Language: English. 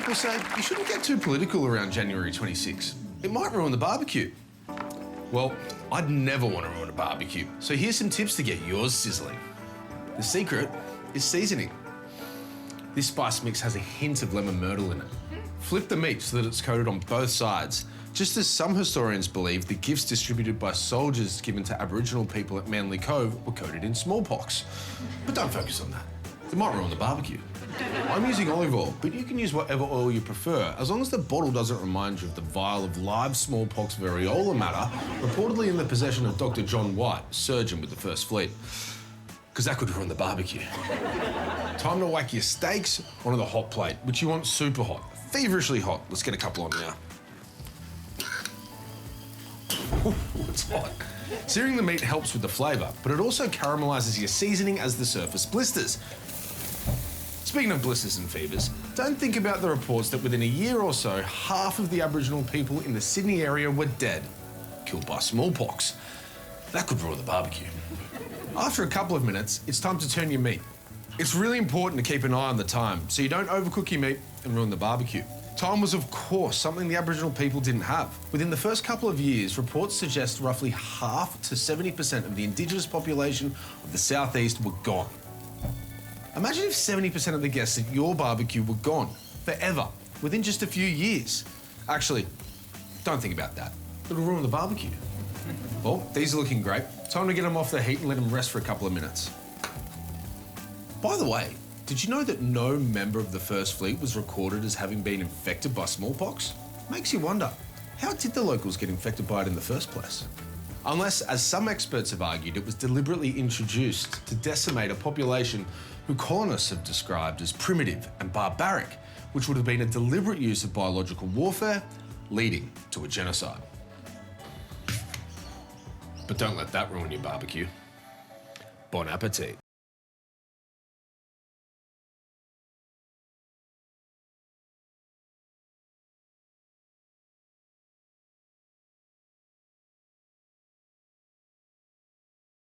people say you shouldn't get too political around January 26. It might ruin the barbecue. Well, I'd never want to ruin a barbecue, so here's some tips to get yours sizzling. The secret is seasoning. This spice mix has a hint of lemon myrtle in it. Flip the meat so that it's coated on both sides, just as some historians believe the gifts distributed by soldiers given to Aboriginal people at Manly Cove were coated in smallpox. But don't focus on that. It might ruin the barbecue. I'm using olive oil, but you can use whatever oil you prefer, as long as the bottle doesn't remind you of the vial of live smallpox variola matter reportedly in the possession of Dr. John White, surgeon with the First Fleet. Because that could ruin the barbecue. Time to whack your steaks onto the hot plate, which you want super hot, feverishly hot. Let's get a couple on now. Ooh, it's hot. Searing the meat helps with the flavour, but it also caramelizes your seasoning as the surface blisters. Speaking of blisters and fevers, don't think about the reports that within a year or so, half of the Aboriginal people in the Sydney area were dead, killed by smallpox. That could ruin the barbecue. After a couple of minutes, it's time to turn your meat. It's really important to keep an eye on the time so you don't overcook your meat and ruin the barbecue. Time was, of course, something the Aboriginal people didn't have. Within the first couple of years, reports suggest roughly half to 70% of the Indigenous population of the southeast were gone. Imagine if 70% of the guests at your barbecue were gone, forever, within just a few years. Actually, don't think about that. It'll ruin the barbecue. Well, these are looking great. Time to get them off the heat and let them rest for a couple of minutes. By the way, did you know that no member of the First Fleet was recorded as having been infected by smallpox? Makes you wonder, how did the locals get infected by it in the first place? Unless, as some experts have argued, it was deliberately introduced to decimate a population who colonists have described as primitive and barbaric, which would have been a deliberate use of biological warfare, leading to a genocide. But don't let that ruin your barbecue. Bon appetit.